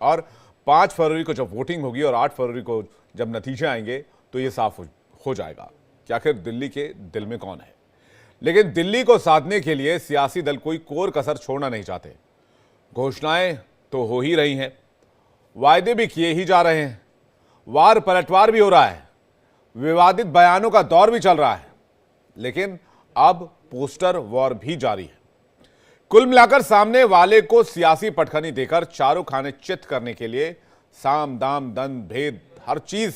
और 5 फरवरी को जब वोटिंग होगी और 8 फरवरी को जब नतीजे आएंगे तो ये साफ हो जाएगा कि आखिर दिल्ली के दिल में कौन है। लेकिन दिल्ली को साधने के लिए सियासी दल कोई कोर कसर छोड़ना नहीं चाहते। घोषणाएं तो हो ही रही हैं, वायदे भी किए ही जा रहे हैं, वार पलटवार भी हो रहा है, विवादित बयानों का दौर भी चल रहा है, लेकिन अब पोस्टर वॉर भी जारी है। कुल मिलाकर सामने वाले को सियासी पटखनी देकर चारों खाने चित करने के लिए साम दाम दंड भेद हर चीज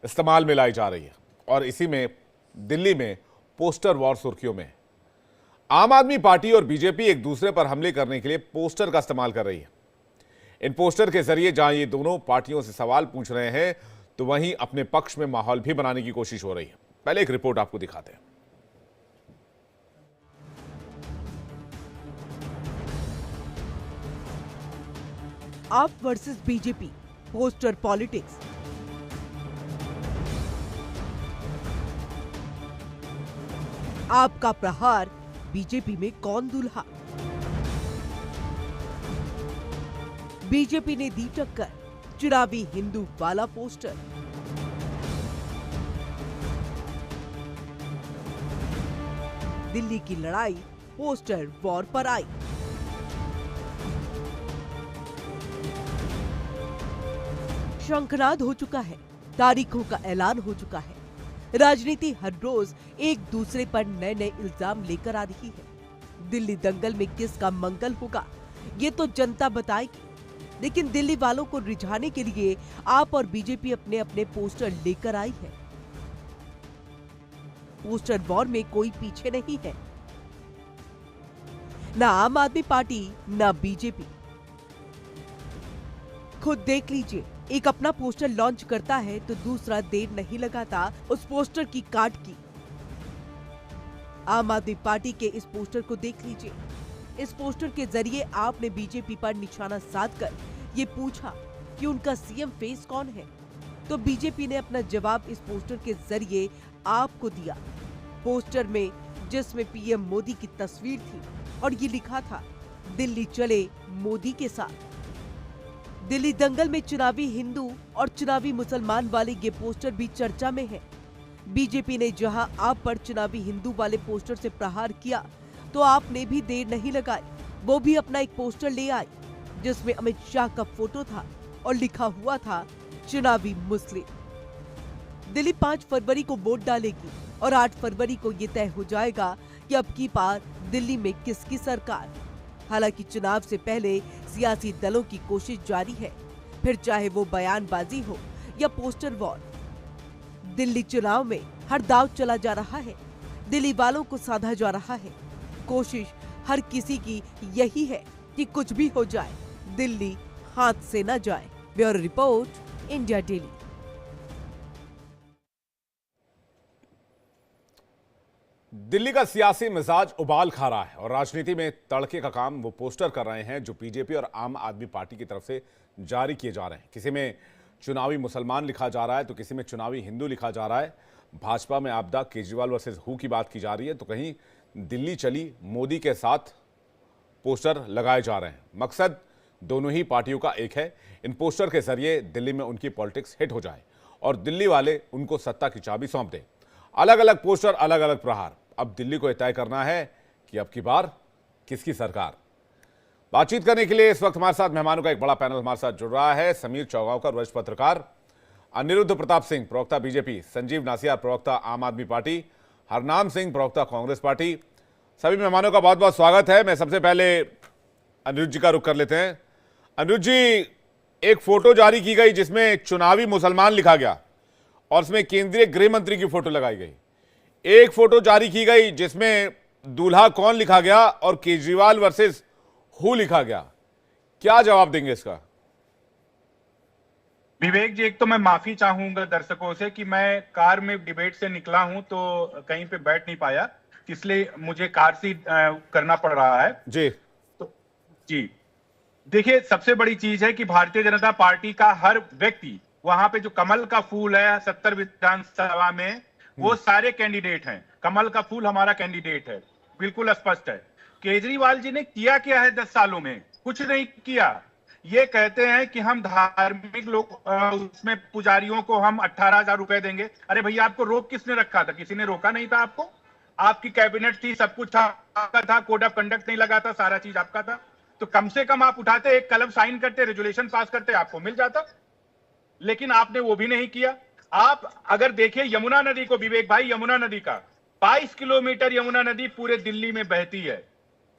इस्तेमाल में लाई जा रही है और इसी में दिल्ली में पोस्टर वॉर सुर्खियों में है। आम आदमी पार्टी और बीजेपी एक दूसरे पर हमले करने के लिए पोस्टर का इस्तेमाल कर रही है। इन पोस्टर के जरिए जहां ये दोनों पार्टियों से सवाल पूछ रहे हैं तो वहीं अपने पक्ष में माहौल भी बनाने की कोशिश हो रही है। पहले एक रिपोर्ट आपको दिखाते हैं। आप वर्सेस बीजेपी, पोस्टर पॉलिटिक्स। आपका प्रहार, बीजेपी में कौन दूल्हा? बीजेपी ने दी टक्कर, चुनावी हिंदू वाला पोस्टर। दिल्ली की लड़ाई पोस्टर वॉर पर आई। शंखनाद हो चुका है, तारीखों का ऐलान हो चुका है। राजनीति हर रोज एक दूसरे पर नए नए इल्जाम लेकर आ रही है। दिल्ली दंगल में किसका मंगल होगा ये तो जनता बताएगी, लेकिन दिल्ली वालों को रिझाने के लिए आप और बीजेपी अपने अपने पोस्टर लेकर आई है। पोस्टर वॉर में कोई पीछे नहीं है, ना आम आदमी पार्टी ना बीजेपी। खुद देख लीजिए, एक अपना पोस्टर लॉन्च करता है तो दूसरा देर नहीं लगाता उस पोस्टर की काट की। आम आदमी पार्टी के इस पोस्टर को देख लीजिए। इस पोस्टर के जरिए आपने बीजेपी पर निशाना साधकर ये पूछा कि उनका सीएम फेस कौन है, तो बीजेपी ने अपना जवाब इस पोस्टर के जरिए आपको दिया। पोस्टर में जिसमें पीएम मोदी की तस्वीर थी और ये लिखा था, दिल्ली चले मोदी के साथ। दिल्ली दंगल में चुनावी हिंदू और चुनावी मुसलमान वाले ये पोस्टर भी चर्चा में है। बीजेपी ने जहां आप पर चुनावी हिंदू वाले पोस्टर से प्रहार किया, तो आपने भी देर नहीं लगाई, वो भी अपना एक पोस्टर ले आए जिसमें अमित शाह का फोटो था और लिखा हुआ था चुनावी मुस्लिम। दिल्ली 5 फरवरी को वोट डालेगी और 8 फरवरी को ये तय हो जाएगा कि अब की बार दिल्ली में किसकी सरकार। हालांकि चुनाव से पहले सियासी दलों की कोशिश जारी है, फिर चाहे वो बयानबाजी हो या पोस्टर वॉर। दिल्ली चुनाव में हर दाव चला जा रहा है, दिल्ली वालों को साधा जा रहा है। कोशिश हर किसी की यही है कि कुछ भी हो जाए, दिल्ली हाथ से न जाए। Bureau report, India daily. Delhi का सियासी मिजाज उबाल खा रहा है और राजनीति में तड़के का काम वो पोस्टर कर रहे हैं जो बीजेपी और आम आदमी पार्टी की तरफ से जारी किए जा रहे हैं। किसी में चुनावी मुसलमान लिखा जा रहा है तो किसी में चुनावी हिंदू लिखा जा रहा है। भाजपा में आपदा केजरीवाल वर्सेस हु की बात की जा रही है तो कहीं दिल्ली चली मोदी के साथ पोस्टर लगाए जा रहे हैं। मकसद दोनों ही पार्टियों का एक है, इन पोस्टर के जरिए दिल्ली में उनकी पॉलिटिक्स हिट हो जाए और दिल्ली वाले उनको सत्ता की चाबी सौंप दें। अलग अलग पोस्टर, अलग अलग प्रहार। अब दिल्ली को तय करना है कि अब की बार किसकी सरकार। बातचीत करने के लिए इस वक्त हमारे साथ मेहमानों का एक बड़ा पैनल हमारे साथ जुड़ रहा है। समीर चौगांवकर, वरिष्ठ पत्रकार, अनिरुद्ध प्रताप सिंह, प्रवक्ता बीजेपी, संजीव नासिया, प्रवक्ता आम आदमी पार्टी, हरनाम सिंह, प्रवक्ता कांग्रेस पार्टी। सभी मेहमानों का बहुत बहुत स्वागत है। मैं सबसे पहले अनिरुद्ध जी का रुख कर लेते हैं। अनिरुद्ध जी, एक फोटो जारी की गई जिसमें चुनावी मुसलमान लिखा गया और उसमें केंद्रीय गृह मंत्री की फोटो लगाई गई। एक फोटो जारी की गई जिसमें दूल्हा कौन लिखा गया और केजरीवाल वर्सेस हु लिखा गया। क्या जवाब देंगे इसका? विवेक जी, एक तो मैं माफी चाहूंगा दर्शकों से कि मैं कार में डिबेट से निकला हूं तो कहीं पे बैठ नहीं पाया, इसलिए मुझे कार से करना पड़ रहा है जी। तो जी देखिए, सबसे बड़ी चीज है कि भारतीय जनता पार्टी का हर व्यक्ति, वहां पे जो कमल का फूल है 70 विधानसभा में, वो सारे कैंडिडेट हैं। कमल का फूल हमारा कैंडिडेट है, बिल्कुल स्पष्ट है। केजरीवाल जी ने किया क्या है 10 सालों में? कुछ नहीं किया। ये कहते हैं कि हम धार्मिक लोग उसमें पुजारियों को हम 18,000 रुपए देंगे। अरे भैया, आपको रोक किसने रखा था? किसी ने रोका नहीं था आपको। आपकी कैबिनेट थी, सब कुछ था, आपका था, कोड ऑफ कंडक्ट नहीं लगा था, सारा चीज आपका था। तो कम से कम आप उठाते, एक कलम साइन करते, रेजुलेशन पास करते, आपको मिल जाता। लेकिन आपने वो भी नहीं किया। आप अगर देखिए यमुना नदी को, विवेक भाई, यमुना नदी का 22 किलोमीटर यमुना नदी पूरे दिल्ली में बहती है।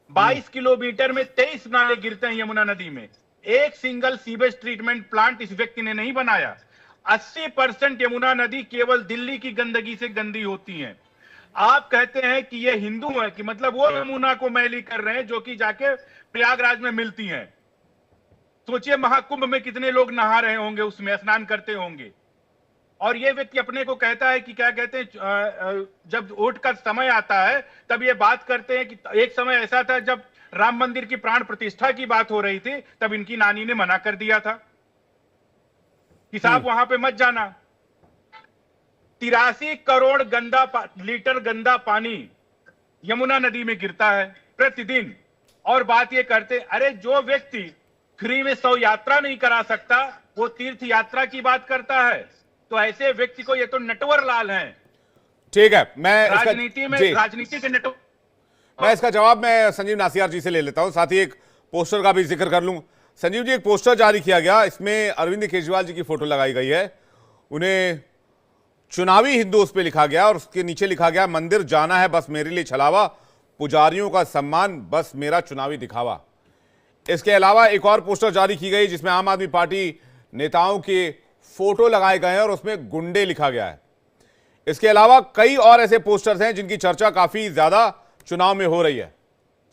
22 किलोमीटर में 23 नाले गिरते हैं यमुना नदी में। एक सिंगल सीवेज ट्रीटमेंट प्लांट इस व्यक्ति ने नहीं बनाया। 80% यमुना नदी केवल दिल्ली की गंदगी से गंदी होती है। आप कहते हैं कि ये हिंदू है, कि मतलब वो यमुना को मैली कर रहे हैं जो कि जाके प्रयागराज में मिलती हैं। सोचिए महाकुंभ में कितने लोग नहा रहे होंगे, उसमें स्नान करते होंगे। और ये व्यक्ति अपने को कहता है कि क्या कहते हैं, जब वोट का समय आता है तब ये बात करते हैं कि एक समय ऐसा था जब राम मंदिर की प्राण प्रतिष्ठा की बात हो रही थी, तब इनकी नानी ने मना कर दिया था कि साहब वहां पे मत जाना। 83 करोड़ लीटर गंदा पानी यमुना नदी में गिरता है प्रतिदिन। और बात ये करते, अरे जो व्यक्ति फ्री में 100 यात्रा नहीं करा सकता, वो तीर्थ यात्रा की बात करता है। तो ऐसे व्यक्ति को, ये तो नटवर लाल हैं। ठीक है, मैं राजनीति में, राजनीति के नटवर। मैं इसका जवाब मैं संजीव नासियार जी से ले लेता हूं। साथ ही एक पोस्टर का भी जिक्र कर लूं। संजीव जी, एक पोस्टर जारी किया गया, इसमें अरविंद केजरीवाल जी की फोटो लगाई गई है। उन्हें चुनावी हिंदू उस पर लिखा गया और उसके नीचे लिखा गया, मंदिर जाना है बस मेरे लिए छलावा, पुजारियों का सम्मान बस मेरा चुनावी दिखावा। इसके अलावा एक और पोस्टर जारी की गई जिसमें आम आदमी पार्टी नेताओं के फोटो लगाए गए हैं और उसमें गुंडे लिखा गया है। इसके अलावा कई और ऐसे पोस्टर्स हैं जिनकी चर्चा काफी ज्यादा चुनाव में हो रही है।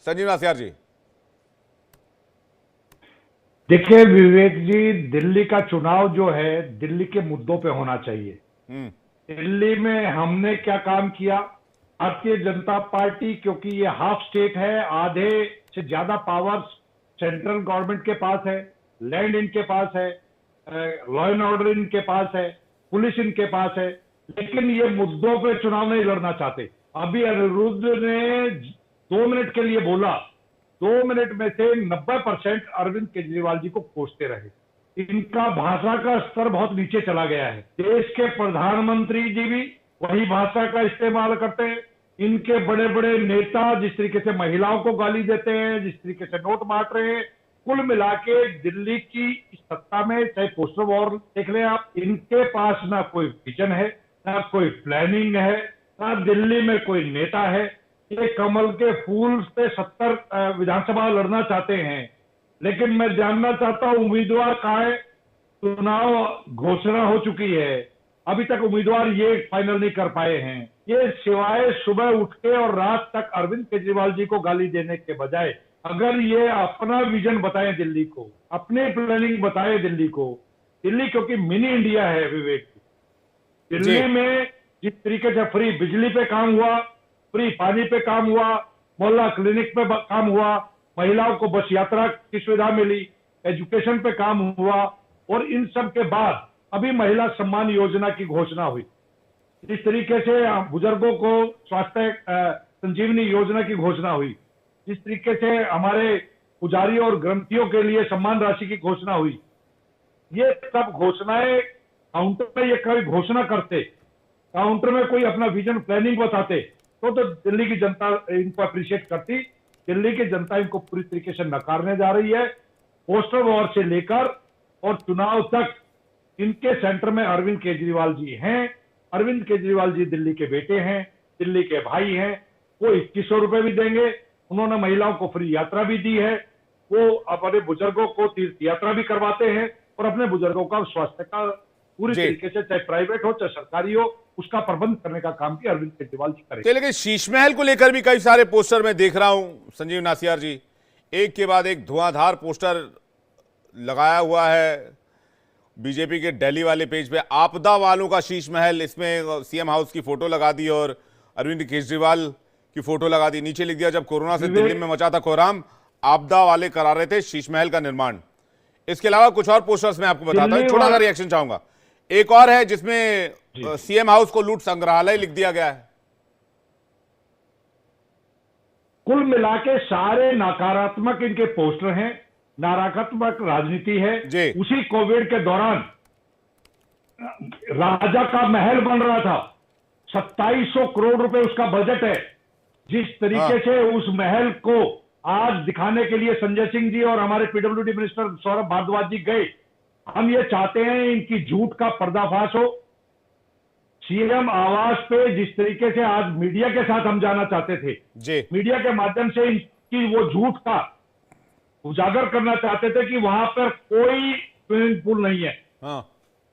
संजीव नासियार जी। देखिए विवेक जी, दिल्ली का चुनाव जो है दिल्ली के मुद्दों पे होना चाहिए। दिल्ली में हमने क्या काम किया, भारतीय जनता पार्टी, क्योंकि ये हाफ स्टेट है, आधे से ज्यादा पावर्स सेंट्रल गवर्नमेंट के पास है, लैंड इनके पास है, लॉ एंड ऑर्डर इनके पास है, पुलिस इनके पास है, लेकिन ये मुद्दों पे चुनाव नहीं लड़ना चाहते। अभी अनिरुद्ध ने 2 मिनट के लिए बोला, 2 मिनट में से 90% अरविंद केजरीवाल जी को कोसते रहे। इनका भाषा का स्तर बहुत नीचे चला गया है। देश के प्रधानमंत्री जी भी वही भाषा का इस्तेमाल करते हैं। इनके बड़े बड़े नेता जिस तरीके से महिलाओं को गाली देते हैं, जिस तरीके से नोट बांट रहे हैं, कुल मिला के दिल्ली की सत्ता में, चाहे पोस्टर वॉर देख लें आप, इनके पास ना कोई विजन है, ना कोई प्लानिंग है, ना दिल्ली में कोई नेता है। ये कमल के फूल से 70 विधानसभा लड़ना चाहते हैं, लेकिन मैं जानना चाहता हूं उम्मीदवार कहाँ है। चुनाव घोषणा हो चुकी है, अभी तक उम्मीदवार ये फाइनल नहीं कर पाए हैं। ये सिवाय सुबह उठ के और रात तक अरविंद केजरीवाल जी को गाली देने के बजाय अगर ये अपना विजन बताएं दिल्ली को, अपनी प्लानिंग बताएं दिल्ली को। दिल्ली क्योंकि मिनी इंडिया है विवेक, दिल्ली में जिस तरीके से फ्री बिजली पे काम हुआ, फ्री पानी पे काम हुआ, मोहल्ला क्लिनिक पे काम हुआ, महिलाओं को बस यात्रा की सुविधा मिली, एजुकेशन पे काम हुआ, और इन सब के बाद अभी महिला सम्मान योजना की घोषणा हुई। इस तरीके से बुजुर्गों को स्वास्थ्य संजीवनी योजना की घोषणा हुई। जिस तरीके से हमारे पुजारियों और ग्रंथियों के लिए सम्मान राशि की घोषणा हुई। ये सब घोषणाएं काउंटर में, ये कभी घोषणा करते, काउंटर में कोई अपना विजन प्लानिंग बताते तो दिल्ली की जनता इनको अप्रिशिएट करती। दिल्ली की जनता इनको पूरी तरीके से नकारने जा रही है। पोस्टर वॉर से लेकर और चुनाव तक इनके सेंटर में अरविंद केजरीवाल जी हैं। अरविंद केजरीवाल जी दिल्ली के बेटे हैं, दिल्ली के भाई हैं। वो 2100 रुपए भी देंगे, उन्होंने महिलाओं को फ्री यात्रा भी दी है, वो अपने बुजुर्गों को तीर्थ यात्रा भी करवाते हैं और अपने बुजुर्गों का स्वास्थ्य का पूरी तरीके से, चाहे प्राइवेट हो चाहे सरकारी हो, उसका प्रबंध करने का काम भी अरविंद केजरीवाल जी करेंगे। लेकिन शीश महल को लेकर भी कई सारे पोस्टर मैं देख रहा हूं संजीव नासियार जी, एक के बाद एक धुआंधार पोस्टर लगाया हुआ है। बीजेपी के दिल्ली वाले पेज पे आपदा वालों का शीश महल, इसमें सीएम हाउस की फोटो लगा दी और अरविंद केजरीवाल की फोटो लगा दी। नीचे लिख दिया, जब कोरोना से दिल्ली में मचा था कोहराम, आपदा वाले करा रहे थे शीश महल का निर्माण। इसके अलावा कुछ और पोस्टर्स मैं आपको बताता हूं, छोटा सा रिएक्शन चाहूंगा। एक और है जिसमें सीएम हाउस को लूट संग्रहालय लिख दिया गया है। कुल मिला के सारे नकारात्मक इनके पोस्टर हैं, नकारात्मक राजनीति है। जी। उसी कोविड के दौरान राजा का महल बन रहा था, 2700 करोड़ रुपए उसका बजट है। जिस तरीके से उस महल को आज दिखाने के लिए संजय सिंह जी और हमारे पीडब्ल्यूडी मिनिस्टर सौरभ भारद्वाज जी गए, हम ये चाहते हैं इनकी झूठ का पर्दाफाश हो। सीएम आवास पे जिस तरीके से आज मीडिया के साथ हम जाना चाहते थे, जी। मीडिया के माध्यम से इनकी वो झूठ का उजागर करना चाहते थे कि वहां पर कोई स्विमिंग पूल नहीं है, हाँ।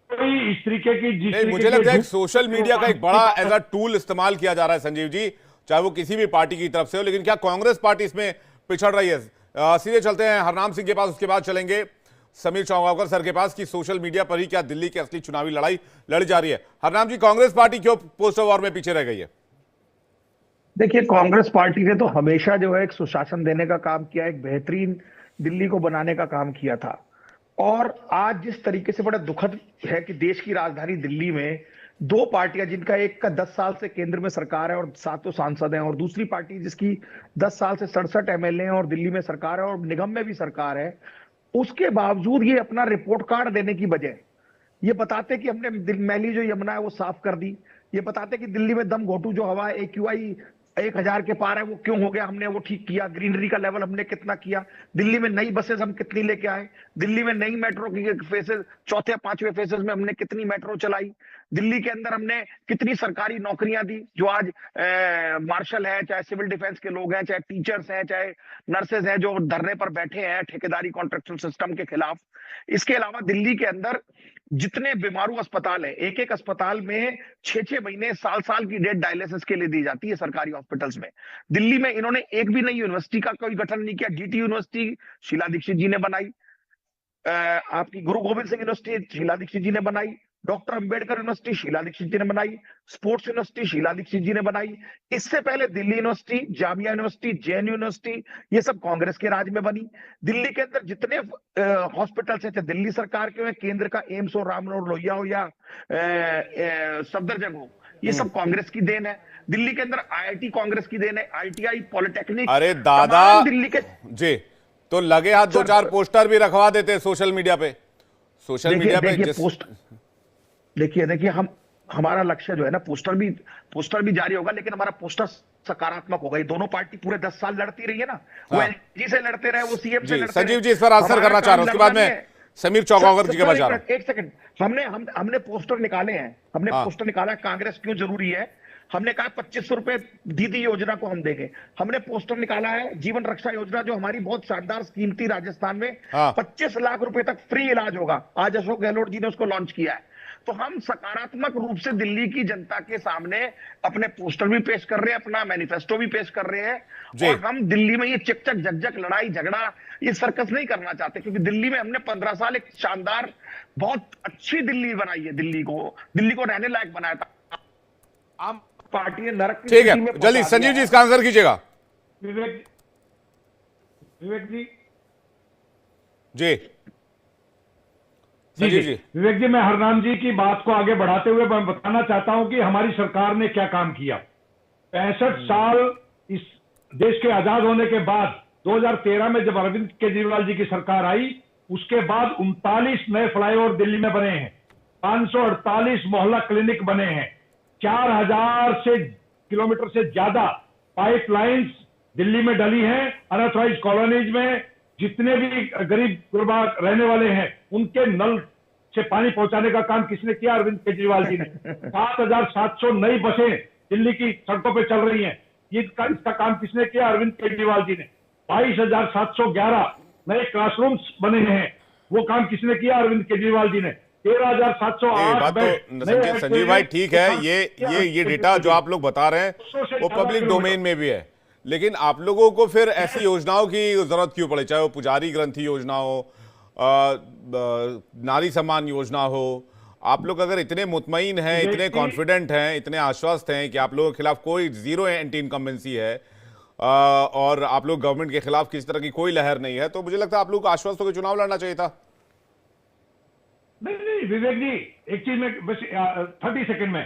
कोई इस तरीके की जिस नहीं, तरीके मुझे के लगता है झूठ- सोशल मीडिया का एक बड़ा एज अ टूल इस्तेमाल किया जा रहा है संजीव जी, चाहे वो किसी भी पार्टी की तरफ से हो। लेकिन क्या कांग्रेस पार्टी इसमें पिछड़ रही है? सीधे चलते हैं हरनाम सिंह के पास, उसके बाद चलेंगे समीर चौंगावकर सर के पास कि सोशल मीडिया पर ही क्या दिल्ली की असली चुनावी लड़ाई लड़ी जा रही है। हरनाम जी, कांग्रेस पार्टी क्यों पोस्टर वॉर में पीछे रह गई है? देखिए, कांग्रेस पार्टी ने तो हमेशा जो है एक सुशासन देने का काम किया, एक बेहतरीन दिल्ली को बनाने का काम किया था। और आज जिस तरीके से बड़ा दुखद है कि देश की राजधानी दिल्ली में दो पार्टियां, जिनका एक का 10 साल से केंद्र में सरकार है और 7 सांसद हैं, और दूसरी पार्टी जिसकी 10 साल से 67 एमएलए हैं और दिल्ली में सरकार है और निगम में भी सरकार है, उसके बावजूद ये अपना रिपोर्ट कार्ड देने की बजाय ये बताते कि हमने मैली जो यमुना है वो साफ कर दी, ये बताते कि दिल्ली में दम घोटू जो हवा AQI 1000 के पार है वो क्यों हो गया, हमने वो ठीक किया, ग्रीनरी का लेवल हमने कितना किया, दिल्ली में नई बसेस हम कितनी लेके आए, दिल्ली में नई मेट्रो की फेसेस, चौथे 5वें फेसेस में हमने कितनी मेट्रो चलाई, दिल्ली के अंदर हमने कितनी सरकारी नौकरियां दी, जो आज मार्शल है, चाहे सिविल डिफेंस के लोग हैं, चाहे टीचर्स हैं, चाहे नर्सेज हैं, जो धरने पर बैठे हैं ठेकेदारी कॉन्ट्रैक्चुअल सिस्टम के खिलाफ। इसके अलावा दिल्ली के अंदर जितने बीमारू अस्पताल है, एक एक अस्पताल में 6-6 महीने, साल की डेट डायलिसिस के लिए दी जाती है सरकारी हॉस्पिटल्स में। दिल्ली में इन्होंने एक भी नई यूनिवर्सिटी का कोई गठन नहीं किया। DT यूनिवर्सिटी शीला दीक्षित जी ने बनाई, आपकी गुरु गोविंद सिंह यूनिवर्सिटी शीला दीक्षित जी ने बनाई, डॉक्टर अंबेडकर यूनिवर्सिटी शीला दीक्षित जी ने बनाई, स्पोर्ट्स यूनिवर्सिटी शीला दीक्षित जी ने बनाई। इससे पहले Delhi university, Jamia university, JNU university, ये सब कांग्रेस के राज में बनी। दिल्ली के अंदर जितने हॉस्पिटल्स है, दिल्ली सरकार के, केंद्र का एम्स हो, रामनोर लोहिया हो या सफदरजंग हो, ये सब कांग्रेस की देन है। दिल्ली के अंदर IIT कांग्रेस की देन है, ITI, पॉलिटेक्निक। अरे दादा दिल्ली के जी, तो लगे हाथ 2-4 पोस्टर भी रखवा देते सोशल मीडिया पे। सोशल मीडिया पे देखिए हमारा लक्ष्य जो है ना, पोस्टर भी जारी होगा, लेकिन हमारा पोस्टर सकारात्मक होगा। ये दोनों पार्टी पूरे 10 साल लड़ती रही है ना, वो LG से लड़ते रहे, वो CM से लड़ते रहे। संजीव जी, इस पर आंसर करना चाह रहा हूं, उसके बाद में समीर चौंगावकर जी के पास जा रहा हूं। एक सेकंड, हमने पोस्टर निकाले हैं, पोस्टर निकाला है कांग्रेस क्यों जरूरी है। हमने कहा 2500 रुपए दीदी योजना को हम देंगे। हमने पोस्टर निकाला है जीवन रक्षा योजना, जो हमारी बहुत शानदार स्कीम थी राजस्थान में, 25 लाख रुपए तक फ्री इलाज होगा। आज अशोक गहलोत जी ने उसको लॉन्च किया है। तो हम सकारात्मक रूप से दिल्ली की जनता के सामने अपने पोस्टर भी पेश कर रहे हैं, अपना मैनिफेस्टो भी पेश कर रहे हैं। और हम दिल्ली में ये चिकचक झकझक लड़ाई झगड़ा, ये सर्कस नहीं करना चाहते, क्योंकि दिल्ली में हमने 15 साल एक शानदार, बहुत अच्छी दिल्ली बनाई है। दिल्ली को रहने लायक बनाया था। आम पार्टी ने नरक की ठीक स्थिति में है, जल्दी पहुंचा संजीव दिया जी इसका आंसर कीजिएगा। विवेक जी संजीव जी। विवेक जी, मैं हरनाम जी की बात को आगे बढ़ाते हुए मैं बताना चाहता हूं कि हमारी सरकार ने क्या काम किया। 65 साल इस देश के आजाद होने के बाद 2013 में जब अरविंद केजरीवाल जी की सरकार आई, उसके बाद 39 नए फ्लाईओवर दिल्ली में बने हैं, 548 मोहल्ला क्लिनिक बने हैं, 4000 किलोमीटर से ज्यादा पाइपलाइंस दिल्ली में डली हैं। अनऑथराइज्ड कॉलोनीज में जितने भी गरीब गुरबा रहने वाले हैं, उनके नल से पानी पहुंचाने का काम किसने किया? अरविंद केजरीवाल जी ने। 7700 नई बसें दिल्ली की सड़कों पे चल रही हैं, इसका काम किसने किया? अरविंद केजरीवाल जी ने। 22,711 नए क्लासरूम्स बने हैं, वो काम किसने किया? अरविंद केजरीवाल जी ने। 13,708 तो संजीव भाई ठीक है, ये डेटा जो आप लोग बता रहे हैं वो पब्लिक डोमेन में भी है, लेकिन आप लोगों को फिर ऐसी योजनाओं की जरूरत क्यों पड़े? चाहे वो पुजारी ग्रंथि योजना हो, नारी सम्मान योजना हो, आप लोग अगर इतने मुतमईन हैं, इतने कॉन्फिडेंट हैं, इतने आश्वस्त हैं कि आप लोगों के खिलाफ कोई जीरो एंटी इनकम्बेंसी है और आप लोग गवर्नमेंट के खिलाफ किसी तरह की कोई लहर नहीं है, तो मुझे लगता है आप लोग को आश्वस्त होकर चुनाव लड़ना चाहिए था। नहीं विवेक जी, एक चीज में बस 30 सेकंड में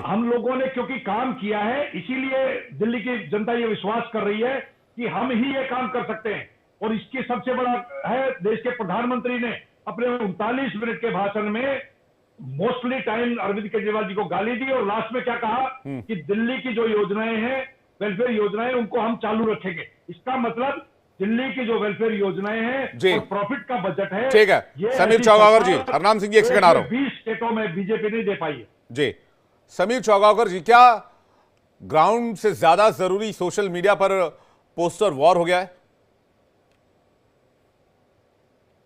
हम लोगों ने क्योंकि काम किया है, इसीलिए दिल्ली की जनता ये विश्वास कर रही है कि हम ही ये काम कर सकते हैं। और इसकी सबसे बड़ा है, देश के प्रधानमंत्री ने अपने 39 मिनट के भाषण में मोस्टली टाइम अरविंद केजरीवाल जी को गाली दी और लास्ट में क्या कहा कि दिल्ली की जो योजनाएं हैं, वेलफेयर योजनाएं, उनको हम चालू रखेंगे। इसका मतलब दिल्ली की जो वेलफेयर योजनाएं हैं और प्रॉफिट का बजट है। ठीक है समीर चौगावकर जी, हरनाम सिंह जी एक सेकंड आ रहा हूं। 20 स्टेटों में बीजेपी नहीं दे पाई है जी। समीर चौगावकर जी, क्या ग्राउंड से ज्यादा जरूरी सोशल मीडिया पर पोस्टर वॉर हो गया है?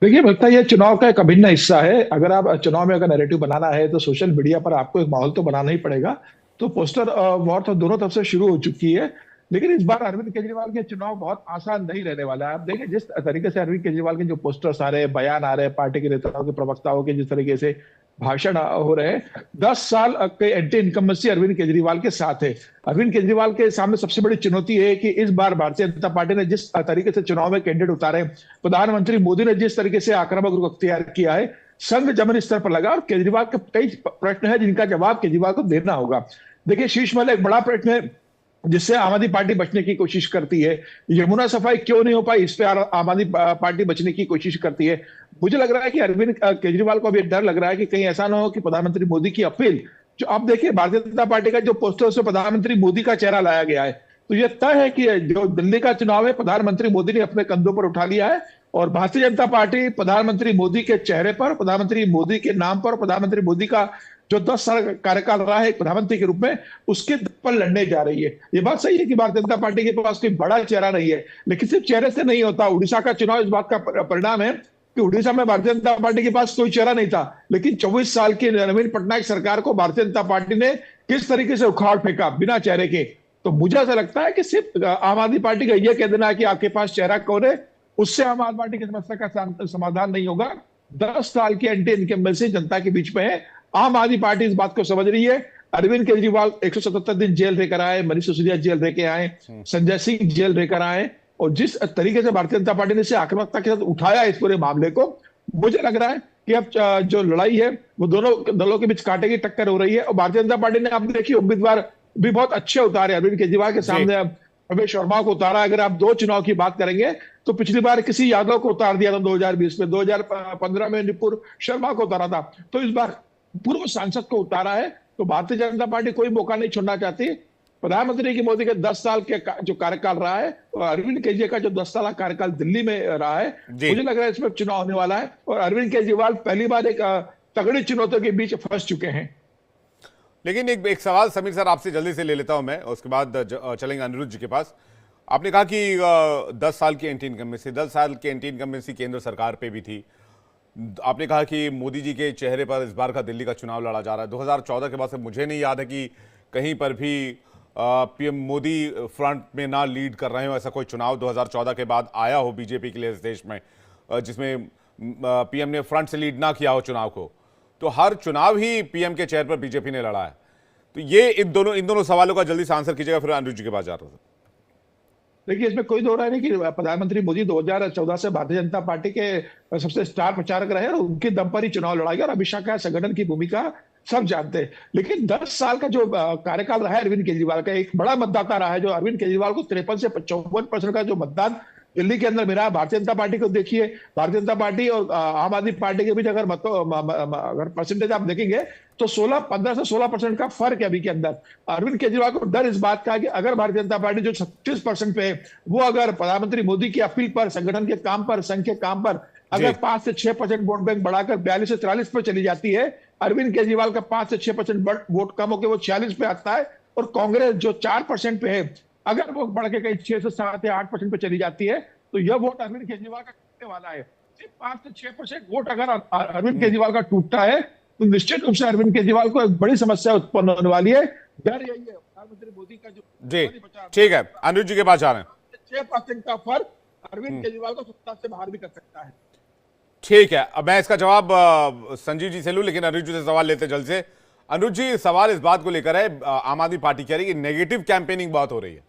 देखिए, लगता है ये चुनाव का एक अभिन्न हिस्सा है। अगर आप चुनाव में अगर नैरेटिव बनाना है तो सोशल मीडिया पर आपको एक माहौल तो बनाना ही पड़ेगा। तो पोस्टर वॉर तो दोनों तरफ से शुरू हो चुकी है, लेकिन इस बार अरविंद केजरीवाल के चुनाव बहुत आसान नहीं रहने वाला है। आप देखिए जिस तरीके से अरविंद केजरीवाल के जो पोस्टर्स आ रहे हैं, बयान आ रहे हैं, पार्टी के नेताओं के प्रवक्ताओं के जिस तरीके से भाषण हो रहे हैं, 10 साल के एंटी इनकम्बेंसी अरविंद केजरीवाल के साथ है। अरविंद केजरीवाल के सामने सबसे बड़ी चुनौती है कि इस बार भारतीय जनता पार्टी ने जिस तरीके से चुनाव में कैंडिडेट उतारे, प्रधानमंत्री मोदी ने जिस तरीके से आक्रामक रुख अख्तियार किया है, संघ जमन स्तर पर लगा और केजरीवाल के कई प्रश्न है जिनका जवाब केजरीवाल को देना होगा। देखिए, शीर्ष में एक बड़ा प्रश्न है जिससे आम आदमी पार्टी बचने की कोशिश करती है, यमुना सफाई क्यों नहीं हो पाई, इस पे आम आदमी पार्टी बचने की कोशिश करती है। मुझे लग रहा है कि अरविंद केजरीवाल को अभी डर लग रहा है कि कहीं ऐसा ना हो कि प्रधानमंत्री मोदी की अपील, जो आप देखिए भारतीय जनता पार्टी का जो पोस्टर उसमें प्रधानमंत्री मोदी का चेहरा लाया गया है, तो यह तय है कि जो दिल्ली का चुनाव है प्रधानमंत्री मोदी ने अपने कंधों पर उठा लिया है और भारतीय जनता पार्टी प्रधानमंत्री मोदी के चेहरे पर, प्रधानमंत्री मोदी के नाम पर, प्रधानमंत्री मोदी का जो 10 साल कार्यकाल रहा है एक प्रधानमंत्री के रूप में, उसके पर लड़ने जा रही है। ये बात सही है कि भारतीय जनता पार्टी के पास कोई बड़ा चेहरा नहीं है, लेकिन सिर्फ चेहरे से नहीं होता। उड़ीसा का चुनाव इस बात का परिणाम है कि उड़ीसा में भारतीय जनता पार्टी के पास कोई चेहरा नहीं था, लेकिन 24 साल की नवीन पटनायक सरकार को भारतीय जनता पार्टी ने किस तरीके से उखाड़ फेंका बिना चेहरे के। तो मुझे ऐसा लगता है कि सिर्फ आम आदमी पार्टी का यह कह देना है कि आपके पास चेहरा कौन है, उससे आम आदमी पार्टी की समस्या का समाधान नहीं होगा। 10 साल की एंटी इनकम्बेंसी जनता के बीच में है। आम आदमी पार्टी इस बात को समझ रही है। अरविंद केजरीवाल 177 दिन जेल रहकर आए, मनीष सिसोदिया जेल रह के आए, संजय सिंह जेल रहकर आए, और जिस तरीके से भारतीय जनता पार्टी ने इसे आक्रामकता के साथ उठाया इस पूरे मामले को, मुझे लग रहा है कि अब जो लड़ाई है वो दोनों दलों के बीच कांटे की टक्कर हो रही है। और भारतीय जनता पार्टी ने आप देखिए उम्मीदवार भी बहुत अच्छे उतारे। अरविंद केजरीवाल के सामने प्रवेश शर्मा को उतारा। अगर आप 2 चुनाव की बात करेंगे तो पिछली बार किसी यादव को उतार दिया था 2020 में, 2015 में निपुर शर्मा को उतारा था, तो इस बार पूर्व सांसद को उतारा है। तो भारतीय जनता पार्टी कोई मौका नहीं छोड़ना चाहती। प्रधानमंत्री की मोदी के 10 साल के जो कार्यकाल रहा है और अरविंद केजरीवाल का जो 10 साल का कार्यकाल दिल्ली में रहा है, मुझे लग रहा है इसमें चुनाव होने वाला है और अरविंद केजरीवाल पहली बार एक तगड़ी चुनौतियों के बीच फंस चुके हैं। लेकिन एक सवाल समीर सर आपसे जल्दी से ले लेता हूं मैं, उसके बाद चलेंगे अनिरुद्ध जी के पास। आपने कहा कि 10 साल की एंटी इनकम्बेंसी, 10 साल की एंटी इनकम्बेंसी केंद्र सरकार पे भी थी। आपने कहा कि मोदी जी के चेहरे पर इस बार का दिल्ली का चुनाव लड़ा जा रहा है। 2014 के बाद से मुझे नहीं याद है कि कहीं पर भी पीएम मोदी फ्रंट में ना लीड कर रहे हो, ऐसा कोई चुनाव 2014 के बाद आया हो बीजेपी के लिए इस देश में, जिसमें पीएम ने फ्रंट से लीड ना किया हो चुनाव को। तो हर चुनाव ही पीएम के चेहरे पर बीजेपी ने लड़ा है। तो ये इन दोनों सवालों का जल्दी से आंसर कीजिएगा, फिर अनिरुद्ध जी के पास जा रहा था। देखिए, इसमें कोई दो राय नहीं कि प्रधानमंत्री मोदी 2014 से भारतीय जनता पार्टी के सबसे स्टार प्रचारक रहे और उनके दम पर ही चुनाव लड़ा गया और अमित शाह का संगठन की भूमिका सब जानते हैं। लेकिन 10 साल का जो कार्यकाल रहा है अरविंद केजरीवाल का, एक बड़ा मतदाता रहा है जो अरविंद केजरीवाल को 53 से 54% का जो मतदान दिल्ली के अंदर मिला। भारतीय जनता पार्टी को देखिए, भारतीय जनता पार्टी और आम आदमी पार्टी के बीच अगर परसेंटेज आप देखेंगे तो 15 से 16% का फर्क है अभी के अंदर। अरविंद केजरीवाल को डर इस बात का है कि अगर भारतीय जनता पार्टी जो 36% पे है, वो अगर प्रधानमंत्री मोदी की अपील पर, संगठन के काम पर, संघ के काम पर अगर 5 से 6% वोट बैंक बढ़ाकर 42 से 43 पर चली जाती है, अरविंद केजरीवाल का 5 से 6% वोट कम होकर वो 46 पे आता है, और कांग्रेस जो 4% पे है अगर वो बढ़ के कहीं 6 से 7 या 8% पे चली जाती है, तो यह वोट अरविंद केजरीवाल का टूटने वाला है। सिर्फ 5 से 6% वोट अगर अरविंद केजरीवाल का टूटता है तो निश्चित रूप से अरविंद केजरीवाल को एक बड़ी समस्या उत्पन्न होने वाली है। डर यही है प्रधानमंत्री मोदी का जो जी ठीक है, अनिरुद्ध जी के पास जा रहे हैं। 6% का फर्क अरविंद केजरीवाल को सत्ता से बाहर भी कर सकता है। ठीक है, अब मैं इसका जवाब संजीव जी से लूं, लेकिन अनिरुद्ध जी से सवाल लेते जल्द से। अनिरुद्ध जी, सवाल इस बात को लेकर है, आम आदमी पार्टी कह रही है कि नेगेटिव कैंपेनिंग बहुत हो रही है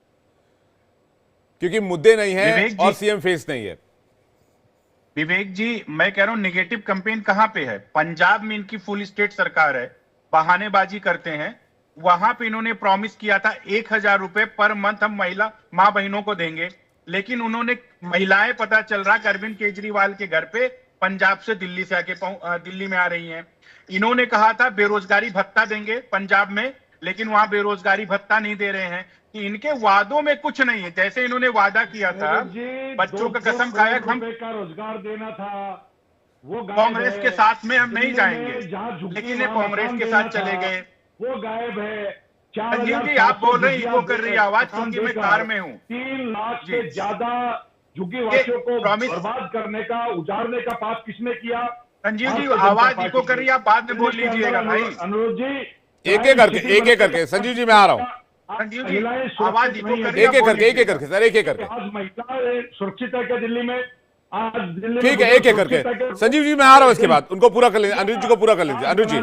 क्योंकि मुद्दे नहीं है और सीएम फेस नहीं है। विवेक जी, मैं कह रहा हूं नेगेटिव कैंपेन कहां पे है? पंजाब में इनकी फुल स्टेट सरकार है, बहानेबाजी करते हैं। वहां पे इन्होंने प्रॉमिस किया था 1000 रुपए पर मंथ हम महिला मां बहनों को देंगे। लेकिन उन्होंने महिलाएं, पता चल रहा कि अरविंद केजरीवाल के घर पे पंजाब से दिल्ली से आके दिल्ली में आ रही हैं। इन्होंने कहा था बेरोजगारी भत्ता देंगे पंजाब में, लेकिन वहां बेरोजगारी भत्ता नहीं दे रहे हैं। कि इनके वादों में कुछ नहीं है। जैसे इन्होंने वादा किया था, बच्चों का कसम खाया हम रोजगार देना था, वो कांग्रेस के साथ में हम नहीं जाएंगे, लेकिन ये कांग्रेस के साथ चले गए। वो गायब है। संजीव जी, आप बोल रहे हैं इको कर रही है आवाज, क्योंकि मैं कार में हूँ। 3 लाख से ज्यादा झुग्गी वासियों को बर्बाद करने का, उजाड़ने का पाप किसने किया? संजीव जी, आवाज इको कर रही है, आप बाद में बोल लीजिएगा भाई। अनुरोध जी, एक एक करके संजीव जी मैं आ रहा हूँ। संजीव जी, आवाज इको कर रही एक एक करके सर, एक एक करके। आज महिलाएं सुरक्षित है क्या दिल्ली में? आज दिल्ली ठीक है, एक एक करके। संजीव जी मैं आ रहा हूँ, इसके बाद उनको पूरा कर लीजिए, अनिरुद्ध जी को पूरा कर लीजिए। अनिरुद्ध जी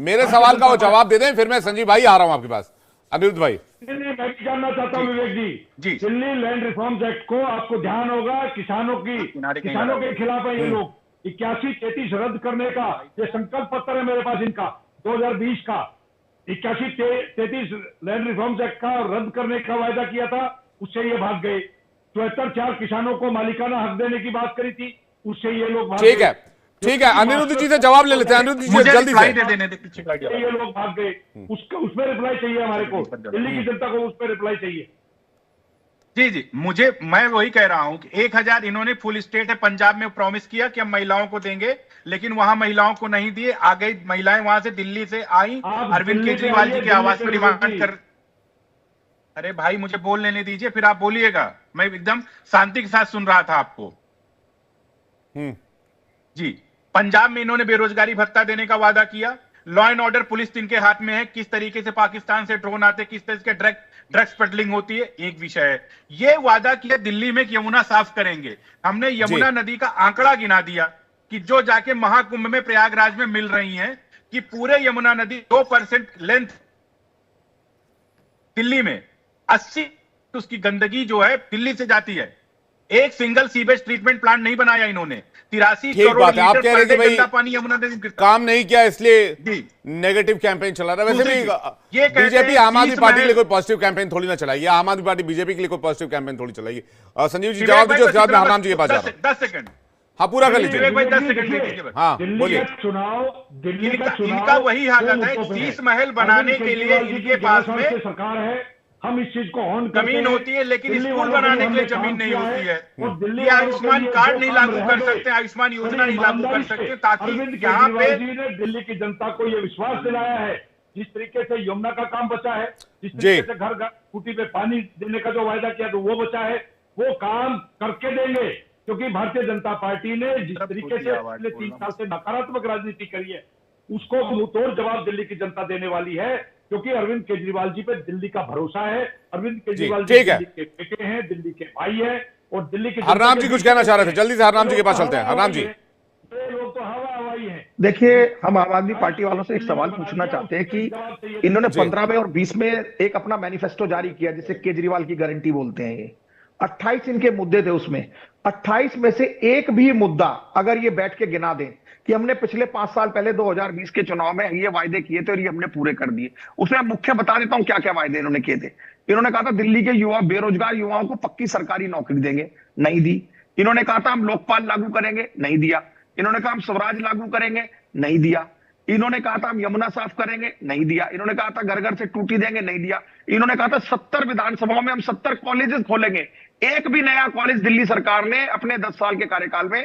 मेरे सवाल का वो जवाब दे दें, फिर मैं संजीव भाई आ रहा हूँ आपके पास। अनिरुद्ध भाई, दिल्ली मैं जानना चाहता हूँ विवेक जी, दिल्ली लैंड रिफॉर्म्स एक्ट को आपको ध्यान होगा, किसानों के खिलाफ है ये लोग। 81-33 रद्द करने का ये संकल्प पत्र है मेरे पास इनका 2020 का। 81-33 लैंड रिफॉर्म्स एक्ट का रद्द करने का वायदा किया था, उससे ये भाग गए। 74 किसानों को मालिकाना हक देने की बात करी थी, उससे ये लोग भाग ठीक गए। है, ठीक है। अनिरुद्ध जी से जवाब ले लेते हैं। अनिरुद्ध जी जल्दी से दे देने दे, ये लोग भाग गए। उसमें रिप्लाई चाहिए हमारे को, दिल्ली की जनता को उसमें रिप्लाई चाहिए। जी जी, मैं वही कह रहा हूं कि 1000 इन्होंने फुल स्टेट है पंजाब में प्रॉमिस किया कि हम महिलाओं को देंगे, लेकिन वहां महिलाओं को नहीं दिए। आ गई महिलाएं वहां से, दिल्ली से आई, अरविंद केजरीवाल जी के आवास पर डिमांड कर। अरे भाई मुझे बोल लेने दीजिए, फिर आप बोलिएगा। मैं एकदम शांति के साथ सुन रहा था आपको। जी, पंजाब में इन्होंने बेरोजगारी भत्ता देने का वादा किया। लॉ एंड ऑर्डर पुलिस इनके हाथ में है। किस तरीके से पाकिस्तान से ड्रोन आते, किस तरीके से ड्रग्स पेडलिंग होती है, एक विषय है। ये वादा किया दिल्ली में कि यमुना साफ करेंगे। हमने यमुना नदी का आंकड़ा गिना दिया कि जो जाके महाकुंभ में प्रयागराज में मिल रही हैं, कि पूरे यमुना नदी 2% लेंथ दिल्ली में 80 उसकी गंदगी जो है दिल्ली से जाती है। एक सिंगल सीवेज ट्रीटमेंट प्लांट नहीं बनाया इन्होंने। 83 करोड़ बात है। आप कह रहे थे भाई पानी यमुना नदी में काम नहीं किया, इसलिए नेगेटिव कैंपेन चला रहा है। वैसे भी बीजेपी आम आदमी पार्टी के लिए कोई पॉजिटिव कैंपेन थोड़ी ना चलाएगी। आम आदमी पार्टी बीजेपी के लिए कोई पॉजिटिव कैंपेन थोड़ी चलाएगी। संजीव जी जवाब दीजिए, उसके बाद मैं हरनाम जी के पास जा रहा हूं। 10 सेकंड, हाँ पूरा कर लीजिए। 10 सेकंड दे दीजिए। हाँ बोलिए। इनका वही हालत है। 30 महल बनाने के लिए इनके पास में सरकार है, हम इस चीज को ऑन जमीन होती है, लेकिन स्कूल बनाने के लिए जमीन नहीं होती है। ये आयुष्मान कार्ड नहीं लागू कर सकते, आयुष्मान योजना नहीं लागू कर सकते, ताकि यहाँ पे दिल्ली की जनता को ये विश्वास दिलाया है। जिस तरीके से यमुना का काम बचा है, जिस तरीके से घर घर स्कूटी पे पानी देने का जो वायदा किया तो वो बचा है, वो काम करके देंगे। क्योंकि भारतीय जनता पार्टी ने जिस तरीके से पिछले 3 साल से नकारात्मक राजनीति करी है, उसको मुंहतोड़ जवाब दिल्ली की जनता देने वाली है। क्योंकि अरविंद केजरीवाल जी पे दिल्ली का भरोसा है। अरविंद केजरीवाल जी दिल्ली के बेटे हैं, दिल्ली के भाई हैं, और दिल्ली के हरनाम जी कुछ कहना चाह रहे थे, जल्दी से हरनाम जी के पास चलते हैं। हरनाम जी, लोग तो हवाई हैं। देखिए, हम आम आदमी पार्टी वालों से एक सवाल पूछना चाहते हैं कि इन्होंने 15 में और 20 में एक अपना मैनिफेस्टो जारी किया, जिसे केजरीवाल की गारंटी बोलते हैं। ये 28 इनके मुद्दे थे, उसमें 28 में से एक भी मुद्दा अगर ये बैठ के गिना दें कि हमने पिछले 5 साल पहले 2020 के चुनाव में ये वायदे किए थे और ये हमने पूरे कर दिए, उसमें मुख्य बता देता हूं क्या क्या वायदे इन्होंने किए थे। इन्होंने कहा था दिल्ली के युवा, बेरोजगार युवाओं को पक्की सरकारी नौकरी देंगे, नहीं दी। इन्होंने कहा था हम लोकपाल लागू करेंगे, नहीं दिया। इन्होंने कहा हम स्वराज लागू करेंगे, नहीं दिया। इन्होंने कहा था हम यमुना साफ करेंगे, नहीं दिया। इन्होंने कहा था घर घर से टूटी देंगे, नहीं दिया। इन्होंने कहा था 70 विधानसभाओं में हम 70 कॉलेजेस खोलेंगे, एक भी नया कॉलेज दिल्ली सरकार ने अपने 10 साल के कार्यकाल में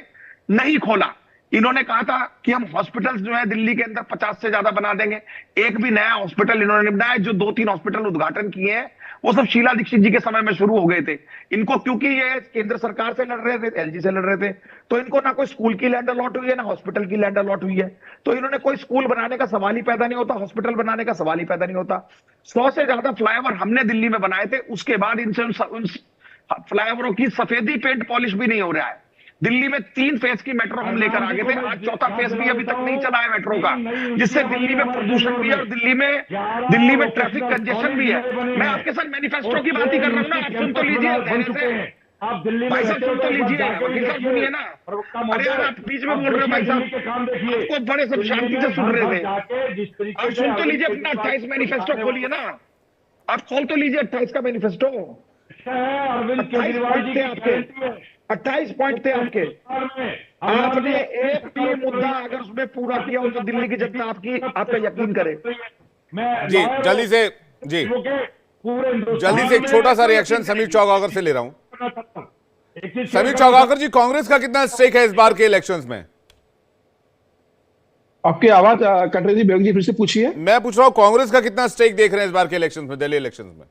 नहीं खोला। इन्होंने कहा था कि हम हॉस्पिटल्स जो है दिल्ली के अंदर 50 से ज्यादा बना देंगे, एक भी नया हॉस्पिटल इन्होंने नहीं बनाया। जो 2-3 हॉस्पिटल उद्घाटन किए हैं वो सब शीला दीक्षित जी के समय में शुरू हो गए थे। इनको, क्योंकि ये केंद्र सरकार से लड़ रहे थे, एलजी से लड़ रहे थे, तो इनको ना कोई स्कूल की लैंड अलॉट हुई है, ना हॉस्पिटल की लैंड अलॉट हुई है। तो इन्होंने कोई स्कूल बनाने का सवाल ही पैदा नहीं होता, हॉस्पिटल बनाने का सवाल ही पैदा नहीं होता। 100 से ज्यादा फ्लाईओवर हमने दिल्ली में बनाए थे, उसके बाद इनसे उन फ्लाईओवरों की सफेदी पेंट पॉलिश भी नहीं हो रहा है। दिल्ली में 3 फेज की मेट्रो हम लेकर आ गए थे, आज 4था फेज भी अभी तक नहीं चला है मेट्रो का, जिससे दिल्ली में प्रदूषण भी है और दिल्ली में ट्रैफिक कंजेशन भी है। मैं आपके साथ मैनिफेस्टो की बात ही कर रहा हूँ ना, आप सुन तो लीजिए। आप दिल्ली भाई साहब सुन तो लीजिए, वकील साहब सुनिए ना। अरे यार आप बीच में बोल रहे हो भाई साहब, आपको बड़े सब शांति से सुन रहे थे। आप सुन तो लीजिए, अपना 28 मैनिफेस्टो खोलिए ना, आप खोल तो लीजिए 28 का मैनिफेस्टो। अरविंद 28 केजरीवाल पॉइंट जी थे की आपके, गारंटी है। 28 पॉइंट थे आपके। में आपने एक भी मुद्दा अगर उसमें पूरा किया हो तो दिल्ली की जनता आप पे यकीन करे। मैं जी जल्दी से जी पूरे जल्दी से एक छोटा सा रिएक्शन समीर चौगाकर से ले रहा हूं। समीर चौगाकर जी, कांग्रेस का कितना स्टेक है इस बार के इलेक्शंस में? आपकी आवाज कट रही थी बेग जी, फिर से पूछिए। मैं पूछ रहा हूं कांग्रेस का कितना स्टेक देख रहे हैं इस बार के इलेक्शंस में, दिल्ली इलेक्शंस में?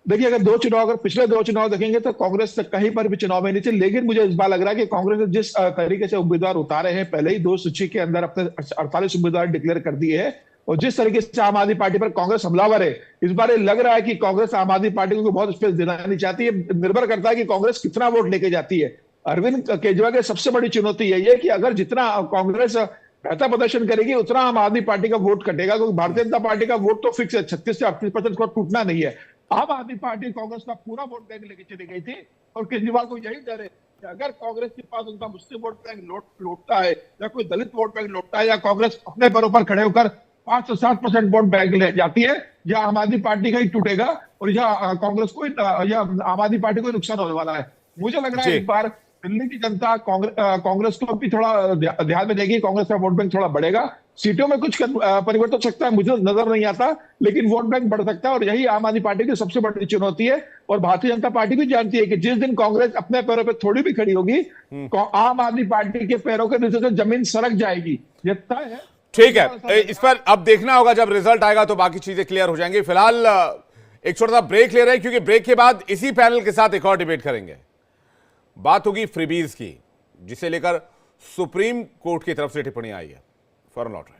देखिए, अगर पिछले दो चुनाव देखेंगे तो कांग्रेस कहीं पर भी चुनाव में नहीं थी, लेकिन मुझे इस बार लग रहा है कि कांग्रेस ने जिस तरीके से उम्मीदवार उतारे हैं, पहले ही 2 सूची के अंदर अपने 48 उम्मीदवार डिक्लेयर कर दिए हैं, और जिस तरीके से आम आदमी पार्टी पर कांग्रेस हमलावर है, इस बार ये लग रहा है कि कांग्रेस आम आदमी पार्टी को बहुत स्पेस देना नहीं चाहती है। निर्भर करता है कि कांग्रेस कितना वोट लेके जाती है। अरविंद केजरीवाल की सबसे बड़ी चुनौती यही है कि अगर जितना कांग्रेस बेहतर प्रदर्शन करेगी उतना आम आदमी पार्टी का वोट कटेगा, क्योंकि भारतीय जनता पार्टी का वोट तो फिक्स है, 36 से 38% को टूटना नहीं है। आम आदमी पार्टी कांग्रेस का पूरा वोट बैंक लेके चली गई थी, और केजरीवाल को यही डर है कि अगर कांग्रेस के पास उनका मुस्लिम वोट बैंक लौटता है, या कोई दलित वोट बैंक लौटता है, या कांग्रेस अपने पैरों पर खड़े होकर 5 से 7% वोट बैंक ले जाती है, या आम आदमी पार्टी का ही टूटेगा, और या कांग्रेस को या आम आदमी पार्टी को नुकसान होने वाला है। मुझे लग रहा है इस बार दिल्ली की जनता कांग्रेस को भी थोड़ा ध्यान में देगी। कांग्रेस का वोट बैंक थोड़ा बढ़ेगा, सीटों में कुछ परिवर्तन हो सकता है, मुझे नजर नहीं आता, लेकिन वोट बैंक बढ़ सकता है, और यही आम आदमी पार्टी की सबसे बड़ी चुनौती है। और भारतीय जनता पार्टी भी जानती है कि जिस दिन कांग्रेस अपने पैरों पर थोड़ी भी खड़ी होगी, आम आदमी पार्टी के पैरों के नीचे से जमीन सरक जाएगी, ये तय है। ठीक है, इस पर अब देखना होगा, जब रिजल्ट आएगा तो बाकी चीजें क्लियर हो जाएंगी। फिलहाल एक छोटा सा ब्रेक ले रहे हैं, क्योंकि ब्रेक के बाद इसी पैनल के साथ एक और डिबेट करेंगे। बात होगी फ्रीबीज की, जिसे लेकर सुप्रीम कोर्ट की तरफ से टिप्पणी आई है। फौरन लौट रहे हैं।